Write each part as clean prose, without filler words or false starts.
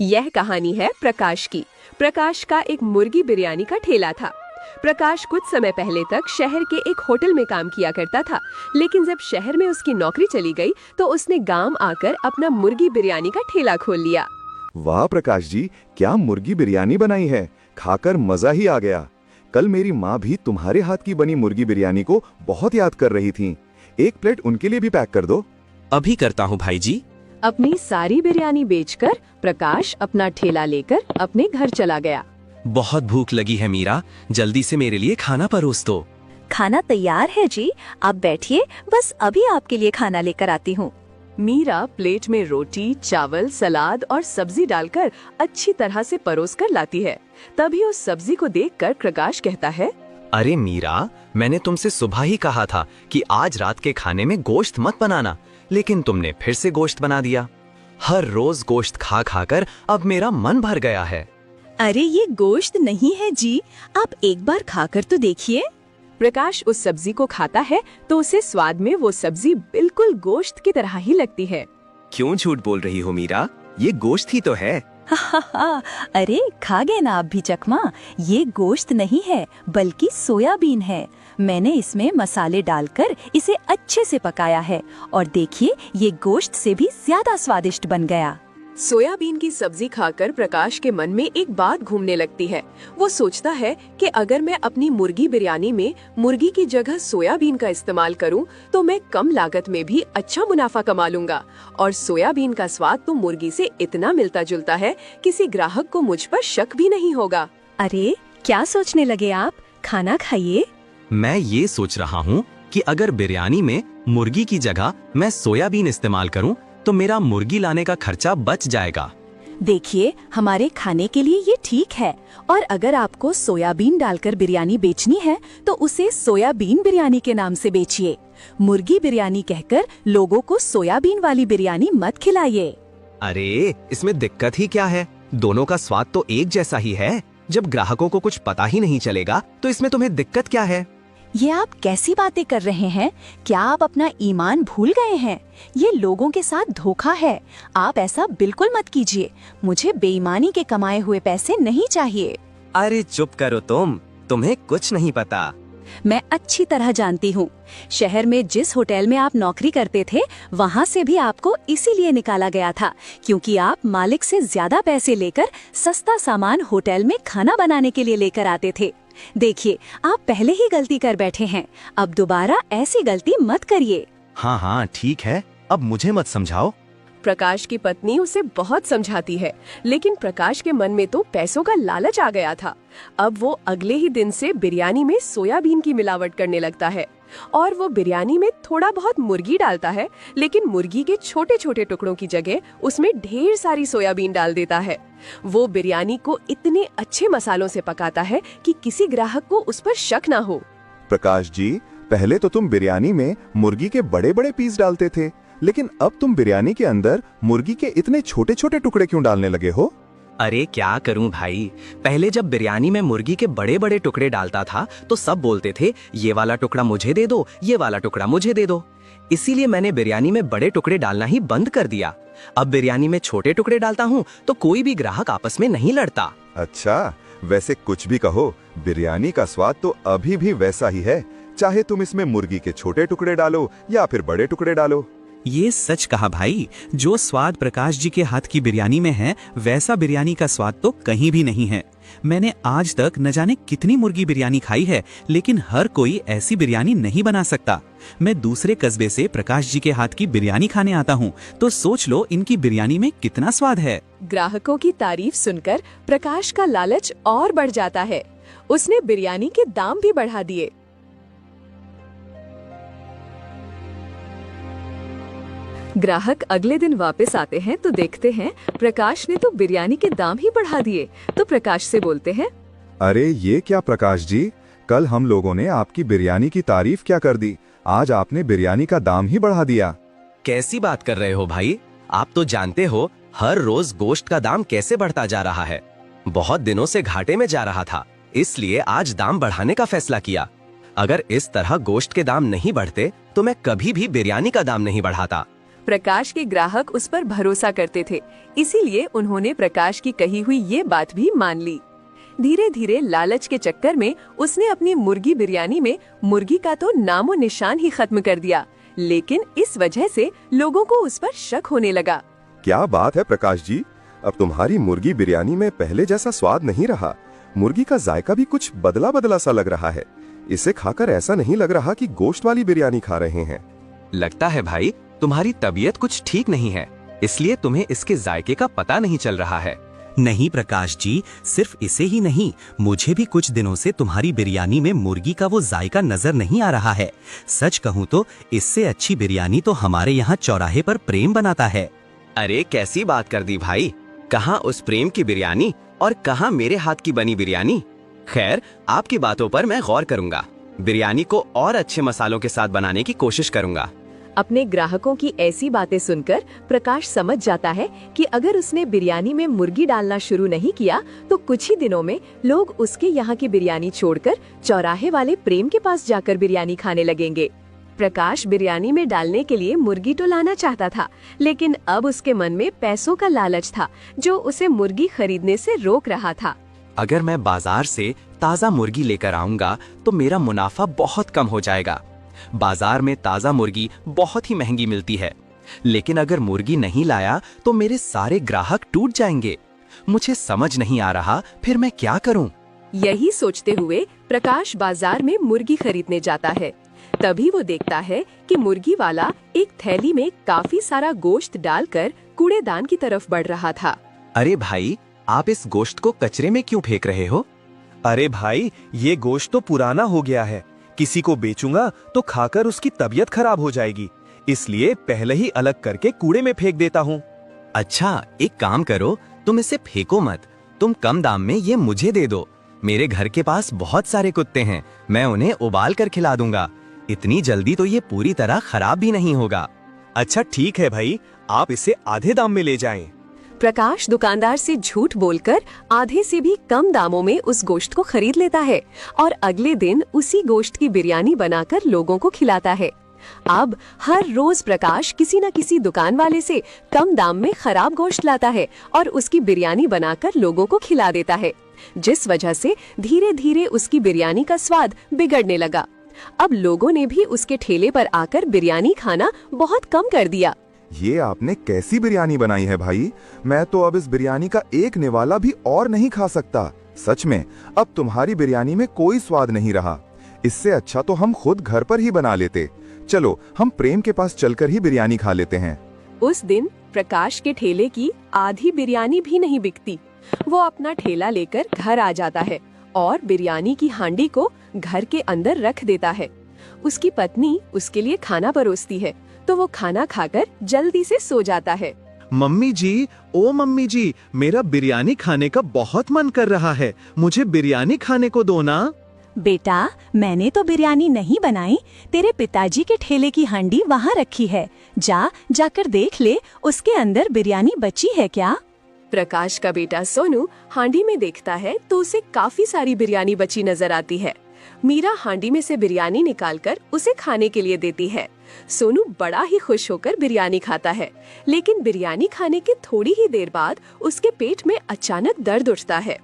यह कहानी है प्रकाश की। प्रकाश का एक मुर्गी बिरयानी का ठेला था। प्रकाश कुछ समय पहले तक शहर के एक होटल में काम किया करता था, लेकिन जब शहर में उसकी नौकरी चली गई तो उसने गांव आकर अपना मुर्गी बिरयानी का ठेला खोल लिया। वाह प्रकाश जी, क्या मुर्गी बिरयानी बनाई है, खाकर मजा ही आ गया। कल मेरी माँ भी तुम्हारे हाथ की बनी मुर्गी बिरयानी को बहुत याद कर रही थी। एक प्लेट उनके लिए भी पैक कर दो। अभी करता हूँ भाई जी। अपनी सारी बिरयानी बेचकर प्रकाश अपना ठेला लेकर अपने घर चला गया। बहुत भूख लगी है मीरा, जल्दी से मेरे लिए खाना परोस दो। खाना तैयार है जी, आप बैठिए, बस अभी आपके लिए खाना लेकर आती हूँ। मीरा प्लेट में रोटी, चावल, सलाद और सब्जी डालकर अच्छी तरह से परोस कर लाती है। तभी उस सब्जी को देखकर प्रकाश कहता है, अरे मीरा, मैंने तुमसे सुबह ही कहा था कि आज रात के खाने में गोश्त मत बनाना, लेकिन तुमने फिर से गोश्त बना दिया। हर रोज गोश्त खा खाकर अब मेरा मन भर गया है। अरे ये गोश्त नहीं है जी, आप एक बार खाकर तो देखिए। प्रकाश उस सब्जी को खाता है तो उसे स्वाद में वो सब्जी बिल्कुल गोश्त की तरह ही लगती है। क्यों झूठ बोल रही हो मीरा, ये गोश्त ही तो है। अरे खा गए ना आप भी चकमा, ये गोश्त नहीं है बल्कि सोयाबीन है। मैंने इसमें मसाले डालकर इसे अच्छे से पकाया है और देखिए ये गोश्त से भी ज्यादा स्वादिष्ट बन गया। सोयाबीन की सब्जी खाकर प्रकाश के मन में एक बात घूमने लगती है। वो सोचता है कि अगर मैं अपनी मुर्गी बिरयानी में मुर्गी की जगह सोयाबीन का इस्तेमाल करूं, तो मैं कम लागत में भी अच्छा मुनाफा कमा लूंगा। और सोयाबीन का स्वाद तो मुर्गी से इतना मिलता जुलता है, किसी ग्राहक को मुझ पर शक भी नहीं होगा। अरे क्या सोचने लगे आप, खाना खाइए। मैं ये सोच रहा हूँ कि अगर बिरयानी में मुर्गी की जगह मैं सोयाबीन इस्तेमाल करूँ तो मेरा मुर्गी लाने का खर्चा बच जाएगा। देखिए हमारे खाने के लिए ये ठीक है, और अगर आपको सोयाबीन डालकर बिरयानी बेचनी है तो उसे सोयाबीन बिरयानी के नाम से बेचिए। मुर्गी बिरयानी कहकर लोगों को सोयाबीन वाली बिरयानी मत खिलाइए। अरे इसमें दिक्कत ही क्या है, दोनों का स्वाद तो एक जैसा ही है। जब ग्राहकों को कुछ पता ही नहीं चलेगा तो इसमें तुम्हें दिक्कत क्या है? ये आप कैसी बातें कर रहे हैं? क्या आप अपना ईमान भूल गए हैं? ये लोगों के साथ धोखा है। आप ऐसा बिल्कुल मत कीजिए। मुझे बेईमानी के कमाए हुए पैसे नहीं चाहिए। अरे चुप करो तुम्हें कुछ नहीं पता। मैं अच्छी तरह जानती हूँ। शहर में जिस होटल में आप नौकरी करते थे, वहाँ से भी आपको इसीलिए निकाला गया था क्योंकि आप मालिक से ज्यादा पैसे लेकर सस्ता सामान होटल में खाना बनाने के लिए लेकर आते थे। देखिए आप पहले ही गलती कर बैठे हैं, अब दोबारा ऐसी गलती मत करिए। हाँ ठीक है, अब मुझे मत समझाओ। प्रकाश की पत्नी उसे बहुत समझाती है, लेकिन प्रकाश के मन में तो पैसों का लालच आ गया था। अब वो अगले ही दिन से बिरयानी में सोयाबीन की मिलावट करने लगता है और वो बिरयानी में थोड़ा बहुत मुर्गी डालता है, लेकिन मुर्गी के छोटे छोटे टुकड़ों की जगह उसमें ढेर सारी सोयाबीन डाल देता है। वो बिरयानी को इतने अच्छे मसालों से पकाता है कि किसी ग्राहक को उस पर शक ना हो। प्रकाश जी, पहले तो तुम बिरयानी में मुर्गी के बड़े बड़े पीस डालते थे, लेकिन अब तुम बिरयानी के अंदर मुर्गी के इतने छोटे छोटे टुकड़े क्यों डालने लगे हो? अरे क्या करूं भाई, पहले जब बिरयानी में मुर्गी के बड़े बड़े टुकड़े डालता था तो सब बोलते थे ये वाला टुकड़ा मुझे दे दो, ये वाला टुकड़ा मुझे दे दो। इसीलिए मैंने बिरयानी में बड़े टुकड़े डालना ही बंद कर दिया। अब बिरयानी में छोटे टुकड़े डालता हूँ तो कोई भी ग्राहक आपस में नहीं लड़ता। अच्छा, वैसे कुछ भी कहो, बिरयानी का स्वाद तो अभी भी वैसा ही है, चाहे तुम इसमें मुर्गी के छोटे टुकड़े डालो या फिर बड़े टुकड़े डालो। ये सच कहा भाई, जो स्वाद प्रकाश जी के हाथ की बिरयानी में है वैसा बिरयानी का स्वाद तो कहीं भी नहीं है। मैंने आज तक न जाने कितनी मुर्गी बिरयानी खाई है, लेकिन हर कोई ऐसी बिरयानी नहीं बना सकता। मैं दूसरे कस्बे से प्रकाश जी के हाथ की बिरयानी खाने आता हूँ, तो सोच लो इनकी बिरयानी में कितना स्वाद है। ग्राहकों की तारीफ सुनकर प्रकाश का लालच और बढ़ जाता है। उसने बिरयानी के दाम भी बढ़ा दिए। ग्राहक अगले दिन वापस आते हैं तो देखते हैं प्रकाश ने तो बिरयानी के दाम ही बढ़ा दिए। तो प्रकाश से बोलते हैं, अरे ये क्या प्रकाश जी, कल हम लोगों ने आपकी बिरयानी की तारीफ क्या कर दी, आज आपने बिरयानी का दाम ही बढ़ा दिया। कैसी बात कर रहे हो भाई, आप तो जानते हो हर रोज गोश्त का दाम कैसे बढ़ता जा रहा है। बहुत दिनों से घाटे में जा रहा था, इसलिए आज दाम बढ़ाने का फैसला किया। अगर इस तरह गोश्त के दाम नहीं बढ़ते तो मैं कभी भी बिरयानी का दाम नहीं बढ़ाता। प्रकाश के ग्राहक उस पर भरोसा करते थे, इसीलिए उन्होंने प्रकाश की कही हुई ये बात भी मान ली। धीरे धीरे लालच के चक्कर में उसने अपनी मुर्गी बिरयानी में मुर्गी का तो नामो निशान ही खत्म कर दिया, लेकिन इस वजह से लोगों को उस पर शक होने लगा। क्या बात है प्रकाश जी, अब तुम्हारी मुर्गी बिरयानी में पहले जैसा स्वाद नहीं रहा। मुर्गी का जायका भी कुछ बदला बदला सा लग रहा है। इसे खाकर ऐसा नहीं लग रहा कि गोश्त वाली बिरयानी खा रहे हैं। लगता है भाई तुम्हारी तबीयत कुछ ठीक नहीं है, इसलिए तुम्हें इसके जायके का पता नहीं चल रहा है। नहीं प्रकाश जी, सिर्फ इसे ही नहीं, मुझे भी कुछ दिनों से तुम्हारी बिरयानी में मुर्गी का वो जायका नजर नहीं आ रहा है। सच कहूँ तो इससे अच्छी बिरयानी तो हमारे यहाँ चौराहे पर प्रेम बनाता है। अरे कैसी बात कर दी भाई, कहाँ उस प्रेम की बिरयानी और कहाँ मेरे हाथ की बनी बिरयानी। खैर, आपकी बातों पर मैं गौर करूंगा, बिरयानी को और अच्छे मसालों के साथ बनाने की कोशिश करूंगा। अपने ग्राहकों की ऐसी बातें सुनकर प्रकाश समझ जाता है कि अगर उसने बिरयानी में मुर्गी डालना शुरू नहीं किया तो कुछ ही दिनों में लोग उसके यहाँ की बिरयानी छोड़कर चौराहे वाले प्रेम के पास जाकर बिरयानी खाने लगेंगे। प्रकाश बिरयानी में डालने के लिए मुर्गी तो लाना चाहता था, लेकिन अब उसके मन में पैसों का लालच था जो उसे मुर्गी खरीदने से रोक रहा था। अगर मैं बाजार से ताज़ा मुर्गी लेकर आऊंगा तो मेरा मुनाफा बहुत कम हो जाएगा। बाजार में ताज़ा मुर्गी बहुत ही महंगी मिलती है, लेकिन अगर मुर्गी नहीं लाया तो मेरे सारे ग्राहक टूट जाएंगे। मुझे समझ नहीं आ रहा फिर मैं क्या करूं? यही सोचते हुए प्रकाश बाजार में मुर्गी खरीदने जाता है। तभी वो देखता है कि मुर्गी वाला एक थैली में काफी सारा गोश्त डालकर कूड़ेदान की तरफ बढ़ रहा था। अरे भाई, आप इस गोश्त को कचरे में क्यों फेंक रहे हो? अरे भाई, ये गोश्त तो पुराना हो गया है, किसी को बेचूंगा तो खाकर उसकी तबीयत खराब हो जाएगी, इसलिए पहले ही अलग करके कूड़े में फेंक देता हूँ। अच्छा, एक काम करो, तुम इसे फेंको मत, तुम कम दाम में ये मुझे दे दो। मेरे घर के पास बहुत सारे कुत्ते हैं, मैं उन्हें उबाल कर खिला दूंगा। इतनी जल्दी तो ये पूरी तरह खराब भी नहीं होगा। अच्छा ठीक है भाई, आप इसे आधे दाम में ले जाएं। प्रकाश दुकानदार से झूठ बोलकर आधे से भी कम दामों में उस गोश्त को खरीद लेता है और अगले दिन उसी गोश्त की बिरयानी बनाकर लोगों को खिलाता है। अब हर रोज प्रकाश किसी न किसी दुकान वाले से कम दाम में खराब गोश्त लाता है और उसकी बिरयानी बनाकर लोगों को खिला देता है, जिस वजह से धीरे धीरे उसकी बिरयानी का स्वाद बिगड़ने लगा। अब लोगों ने भी उसके ठेले पर आकर बिरयानी खाना बहुत कम कर दिया। ये आपने कैसी बिरयानी बनाई है भाई, मैं तो अब इस बिरयानी का एक निवाला भी और नहीं खा सकता। सच में अब तुम्हारी बिरयानी में कोई स्वाद नहीं रहा। इससे अच्छा तो हम खुद घर पर ही बना लेते। चलो हम प्रेम के पास चलकर ही बिरयानी खा लेते हैं। उस दिन प्रकाश के ठेले की आधी बिरयानी भी नहीं बिकती। वो अपना ठेला लेकर घर आ जाता है और बिरयानी की हांडी को घर के अंदर रख देता है। उसकी पत्नी उसके लिए खाना परोसती है तो वो खाना खाकर जल्दी से सो जाता है। मम्मी जी, ओ मम्मी जी, मेरा बिरयानी खाने का बहुत मन कर रहा है, मुझे बिरयानी खाने को दो ना। बेटा, मैंने तो बिरयानी नहीं बनाई, तेरे पिताजी के ठेले की हांडी वहाँ रखी है, जाकर देख ले उसके अंदर बिरयानी बची है क्या। प्रकाश का बेटा सोनू हांडी में देखता है तो उसे काफी सारी बिरयानी बची नजर आती है। मीरा हांडी में से बिरयानी निकालकर उसे खाने के लिए देती है। सोनू बड़ा ही खुश होकर बिरयानी खाता है, लेकिन बिरयानी खाने के थोड़ी ही देर बाद उसके पेट में अचानक दर्द उठता है।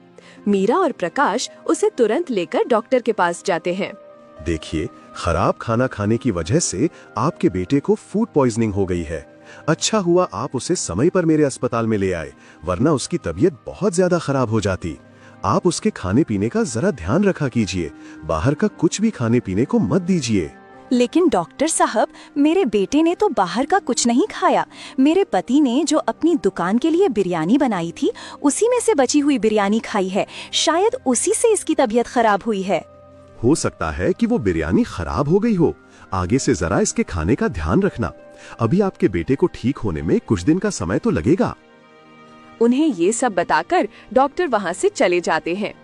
मीरा और प्रकाश उसे तुरंत लेकर डॉक्टर के पास जाते हैं। देखिए, खराब खाना खाने की वजह से आपके बेटे को फूड पॉइजनिंग हो गई है। अच्छा हुआ आप उसे समय पर मेरे अस्पताल में ले आए, वरना उसकी तबीयत बहुत ज्यादा खराब हो जाती। आप उसके खाने पीने का जरा ध्यान रखा कीजिए, बाहर का कुछ भी खाने पीने को मत दीजिए। लेकिन डॉक्टर साहब, मेरे बेटे ने तो बाहर का कुछ नहीं खाया। मेरे पति ने जो अपनी दुकान के लिए बिरयानी बनाई थी उसी में से बची हुई बिरयानी खाई है, शायद उसी से इसकी तबीयत खराब हुई है। हो सकता है कि वो बिरयानी खराब हो गई हो। आगे से जरा इसके खाने का ध्यान रखना। अभी आपके बेटे को ठीक होने में कुछ दिन का समय तो लगेगा। उन्हें ये सब बताकर डॉक्टर वहाँ से चले जाते हैं।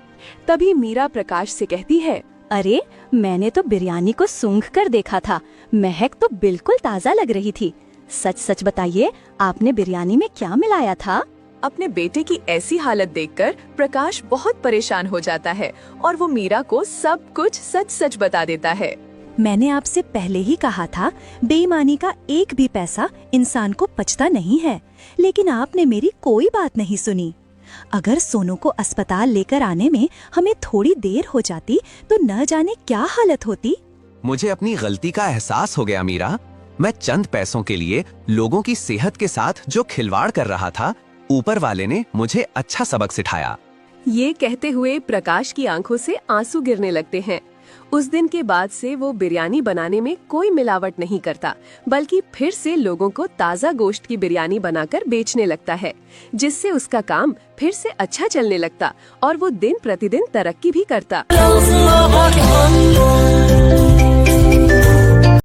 तभी मीरा प्रकाश से कहती है, अरे, मैंने तो बिरयानी को सूंघ कर देखा था, महक तो बिल्कुल ताज़ा लग रही थी। सच सच बताइए, आपने बिरयानी में क्या मिलाया था? अपने बेटे की ऐसी हालत देखकर प्रकाश बहुत परेशान हो जाता है और वो मीरा को सब कुछ सच सच बता देता है। मैंने आपसे पहले ही कहा था, बेईमानी का एक भी पैसा इंसान को पचता नहीं है, लेकिन आपने मेरी कोई बात नहीं सुनी। अगर सोनू को अस्पताल लेकर आने में हमें थोड़ी देर हो जाती तो न जाने क्या हालत होती। मुझे अपनी गलती का एहसास हो गया मीरा। मैं चंद पैसों के लिए लोगों की सेहत के साथ जो खिलवाड़ कर रहा था, ऊपर वाले ने मुझे अच्छा सबक सिखाया। ये कहते हुए प्रकाश की आंखों से आंसू गिरने लगते हैं। उस दिन के बाद से वो बिरयानी बनाने में कोई मिलावट नहीं करता, बल्कि फिर से लोगों को ताज़ा गोश्त की बिरयानी बनाकर बेचने लगता है, जिससे उसका काम फिर से अच्छा चलने लगता और वो दिन प्रतिदिन तरक्की भी करता।